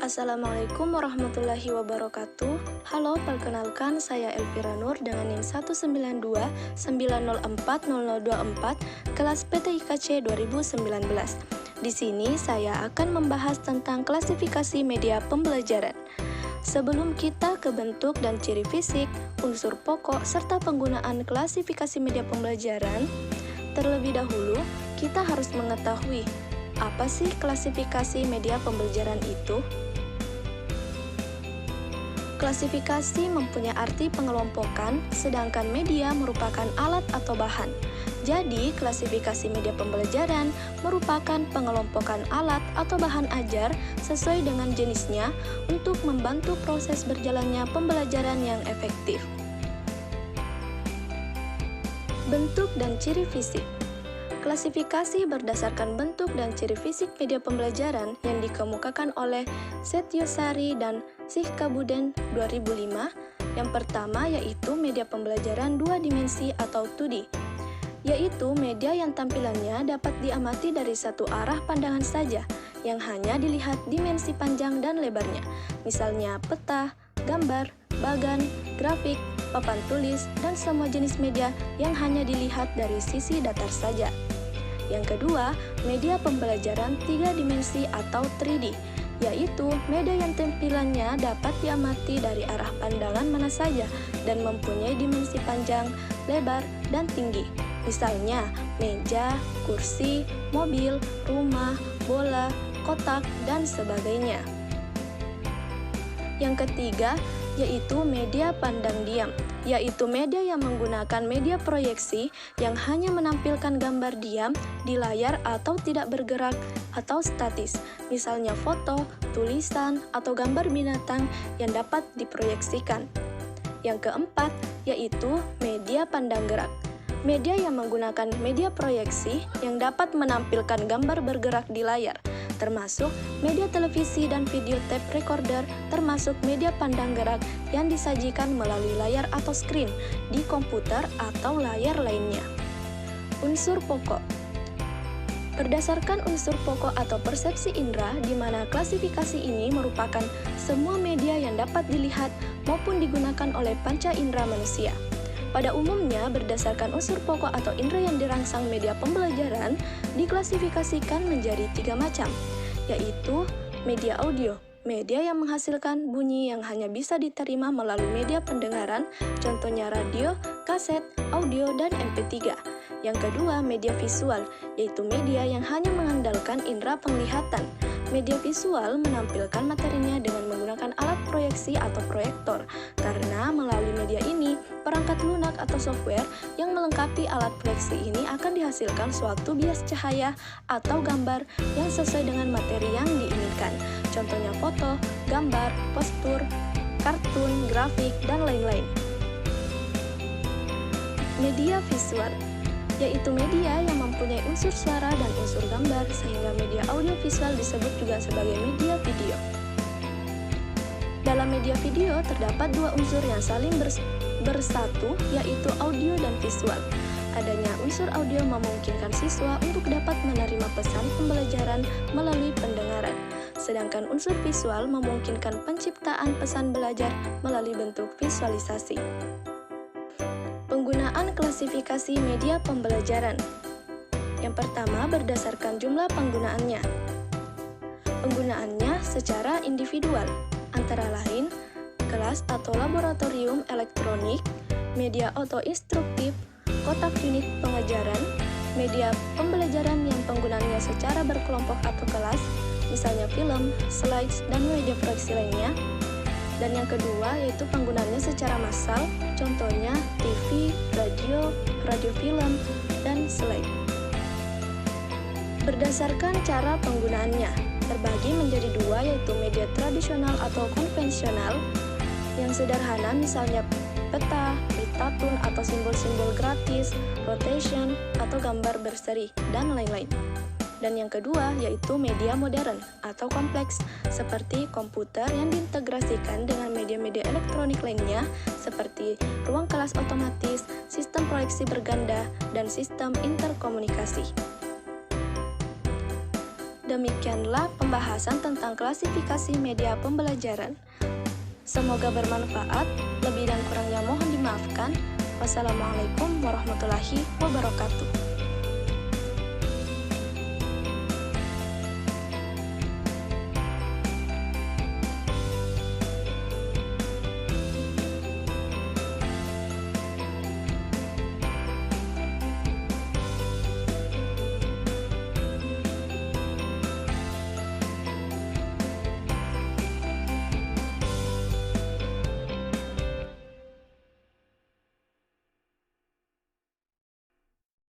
Assalamualaikum warahmatullahi wabarakatuh. Halo, perkenalkan saya Elvira Nur dengan NIM 192904024 kelas PTIKC 2019. Di sini saya akan membahas tentang klasifikasi media pembelajaran. Sebelum kita ke bentuk dan ciri fisik, unsur pokok, serta penggunaan klasifikasi media pembelajaran, terlebih dahulu kita harus mengetahui apa sih klasifikasi media pembelajaran itu? Klasifikasi mempunyai arti pengelompokan, sedangkan media merupakan alat atau bahan. Jadi, klasifikasi media pembelajaran merupakan pengelompokan alat atau bahan ajar sesuai dengan jenisnya untuk membantu proses berjalannya pembelajaran yang efektif. Bentuk dan ciri fisik. Klasifikasi berdasarkan bentuk dan ciri fisik media pembelajaran yang dikemukakan oleh Setyosari dan Sihkabuden 2005. Yang pertama yaitu media pembelajaran dua dimensi atau 2D, yaitu media yang tampilannya dapat diamati dari satu arah pandangan saja, yang hanya dilihat dimensi panjang dan lebarnya, misalnya peta, gambar, bagan, grafik, papan tulis, dan semua jenis media yang hanya dilihat dari sisi datar saja. Yang kedua, media pembelajaran tiga dimensi atau 3D, yaitu media yang tampilannya dapat diamati dari arah pandangan mana saja dan mempunyai dimensi panjang, lebar, dan tinggi. Misalnya, meja, kursi, mobil, rumah, bola, kotak, dan sebagainya. Yang ketiga, yaitu media pandang diam, yaitu media yang menggunakan media proyeksi yang hanya menampilkan gambar diam di layar atau tidak bergerak atau statis, misalnya foto, tulisan, atau gambar binatang yang dapat diproyeksikan. Yang keempat, yaitu media pandang gerak, media yang menggunakan media proyeksi yang dapat menampilkan gambar bergerak di layar, termasuk media televisi dan video tape recorder, termasuk media pandang gerak yang disajikan melalui layar atau screen di komputer atau layar lainnya. Unsur pokok. Berdasarkan unsur pokok atau persepsi indera, di mana klasifikasi ini merupakan semua media yang dapat dilihat maupun digunakan oleh panca indera manusia. Pada umumnya, berdasarkan unsur pokok atau indera yang dirangsang media pembelajaran, diklasifikasikan menjadi tiga macam, yaitu media audio, media yang menghasilkan bunyi yang hanya bisa diterima melalui media pendengaran, contohnya radio, kaset, audio, dan MP3. Yang kedua, media visual, yaitu media yang hanya mengandalkan indera penglihatan. Media visual menampilkan materinya dengan menggunakan alat proyeksi atau proyektor, karena melalui media ini, perangkat lunak atau software yang melengkapi alat proyeksi ini akan dihasilkan suatu bias cahaya atau gambar yang sesuai dengan materi yang diinginkan. Contohnya foto, gambar, postur, kartun, grafik, dan lain-lain. Media visual, yaitu media yang mempunyai unsur suara dan unsur gambar, sehingga media audiovisual disebut juga sebagai media video. Dalam media video terdapat dua unsur yang saling bersatu, yaitu audio dan visual. Adanya unsur audio memungkinkan siswa untuk dapat menerima pesan pembelajaran melalui pendengaran, sedangkan unsur visual memungkinkan penciptaan pesan belajar melalui bentuk visualisasi. Penggunaan klasifikasi media pembelajaran. Yang pertama, berdasarkan jumlah penggunaannya. Penggunaannya secara individual, antara lain kelas atau laboratorium elektronik, media auto-instruktif, kotak unit pengajaran, media pembelajaran yang penggunaannya secara berkelompok atau kelas, misalnya film, slides, dan media proyeksi lainnya. Dan yang kedua yaitu penggunaannya secara massal, contohnya TV, radio, radio film, dan slide. Berdasarkan cara penggunaannya, terbagi menjadi dua, yaitu media tradisional atau konvensional, yang sederhana misalnya peta, petaton atau simbol-simbol gratis, rotation, atau gambar berseri, dan lain-lain. Dan yang kedua yaitu media modern atau kompleks, seperti komputer yang diintegrasikan dengan media-media elektronik lainnya seperti ruang kelas otomatis, sistem proyeksi berganda, dan sistem interkomunikasi. Demikianlah pembahasan tentang klasifikasi media pembelajaran. Semoga bermanfaat, lebih dan kurangnya mohon dimaafkan. Wassalamualaikum warahmatullahi wabarakatuh.